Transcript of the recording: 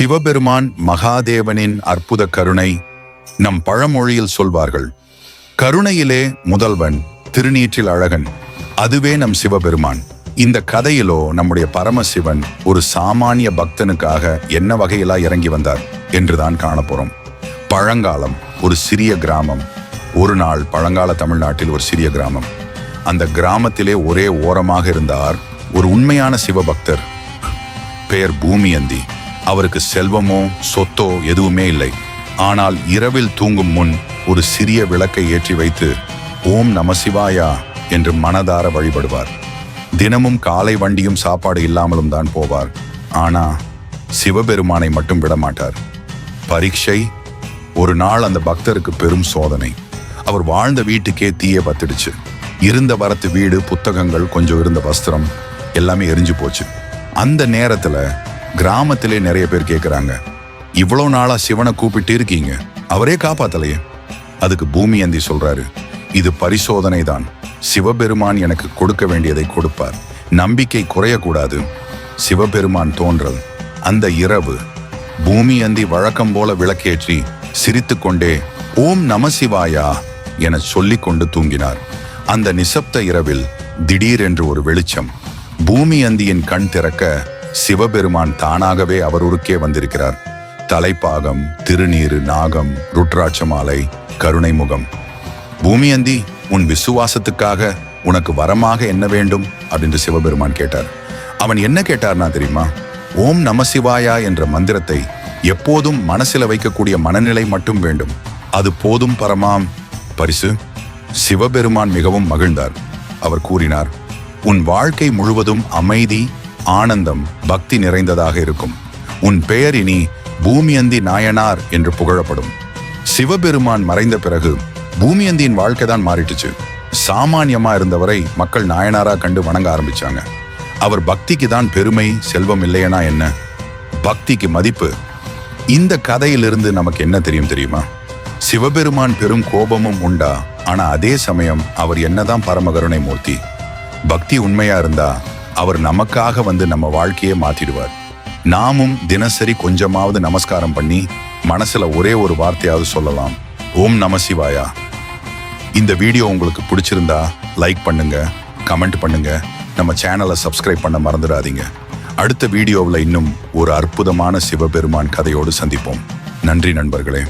சிவபெருமான் மகாதேவனின் அற்புத கருணை. நம் பழமொழியில் சொல்வார்கள், கருணையிலே முதல்வன், திருநீற்றில் அழகன். அதுவே நம் சிவபெருமான். இந்த கதையிலோ நம்முடைய பரமசிவன் ஒரு சாமானிய பக்தனுக்காக என்ன வகையிலா இறங்கி வந்தார் என்றுதான் காணப்போறோம். பழங்காலம், ஒரு சிறிய கிராமம். ஒரு நாள் பழங்கால தமிழ்நாட்டில் ஒரு சிறிய கிராமம். அந்த கிராமத்திலே ஒரே ஓரமாக இருந்தார் ஒரு உண்மையான சிவபக்தர். பெயர் பூமியந்தி. அவருக்கு செல்வமோ சொத்தோ எதுவுமே இல்லை. ஆனால் இரவில் தூங்கும் முன் ஒரு சிறிய விளக்கை ஏற்றி வைத்து ஓம் நமசிவாயா என்று மனதார வழிபடுவார். தினமும் காலை வண்டியும் சாப்பாடு இல்லாமலும் தான் போவார். ஆனா சிவபெருமானை மட்டும் விடமாட்டார். பரீட்சை. ஒரு நாள் அந்த பக்தருக்கு பெரும் சோதனை. அவர் வாழ்ந்த வீட்டுக்கே தீய பத்திடுச்சு. இருந்த வரத்து வீடு, புத்தகங்கள், கொஞ்சம் இருந்த வஸ்திரம் எல்லாமே எரிஞ்சு போச்சு. அந்த நேரத்துல கிராமத்திலே நிறைய பேர் கேட்குறாங்க, இவ்வளோ நாளா சிவனை கூப்பிட்டு இருக்கீங்க, அவரே காப்பாத்தலையே. அதுக்கு பூமியந்தி சொல்றாரு, இது பரிசோதனை தான். சிவபெருமான் எனக்கு கொடுக்க வேண்டியதை கொடுப்பார். நம்பிக்கை குறையக்கூடாது. சிவபெருமான் தோன்றல். அந்த இரவு பூமியந்தி வழக்கம் போல விளக்கேற்றி சிரித்து கொண்டே ஓம் நமசிவாயா என சொல்லிக் கொண்டு தூங்கினார். அந்த நிசப்த இரவில் திடீரென்று ஒரு வெளிச்சம். பூமியந்தியின் கண் திறக்க சிவபெருமான் தானாகவே அவர் உருக்கே வந்திருக்கிறார். தலைப்பாகம், திருநீரு, நாகம், ருத்ராட்ச மாலை, கருணை முகம். பூமியந்தி, உன் விசுவாசத்துக்காக உனக்கு வரமாக என்ன வேண்டும் அப்படின்னு சிவபெருமான் கேட்டார். அவன் என்ன கேட்டார்னா தெரியுமா? ஓம் நமசிவாயா என்ற மந்திரத்தை எப்போதும் மனசில வைக்கக்கூடிய மனநிலை மட்டும் வேண்டும். அது போதும் பரமாம். பரிசு. சிவபெருமான் மிகவும் மகிழ்ந்தார். அவர் கூறினார், உன் வாழ்க்கை முழுவதும் அமைதி, ஆனந்தம், பக்தி நிறைந்ததாக இருக்கும். உன் பெயர் இனி பூமியந்தி நாயனார் என்று புகழப்படும். சிவபெருமான் மறைந்த பிறகு பூமியந்தியின் வாழ்க்கை தான் மாறிட்டுச்சு. சாமானியமா இருந்தவரை மக்கள் நாயனாரா கண்டு வணங்க ஆரம்பிச்சாங்க. அவர் பக்திக்கு தான் பெருமை, செல்வம் இல்லையனா என்ன, பக்திக்கு மதிப்பு. இந்த கதையிலிருந்து நமக்கு என்ன தெரியுமா? சிவபெருமான் பெரும் கோபமும் உண்டா, ஆனா அதே சமயம் அவர் என்னதான் பரமகருணை மூர்த்தி. பக்தி உண்மையா இருந்தா அவர் நமக்காக வந்து நம்ம வாழ்க்கையை மாத்திடுவார். நாமும் தினசரி கொஞ்சமாவது நமஸ்காரம் பண்ணி மனசுல ஒரே ஒரு வார்த்தையாவது சொல்லலாம், ஓம் நமசிவாயா. இந்த வீடியோ உங்களுக்கு பிடிச்சிருந்தா லைக் பண்ணுங்க, கமெண்ட் பண்ணுங்க, நம்ம சேனலை சப்ஸ்கிரைப் பண்ண மறந்துடாதீங்க. அடுத்த வீடியோவில் இன்னும் ஒரு அற்புதமான சிவபெருமான் கதையோடு சந்திப்போம். நன்றி நண்பர்களே.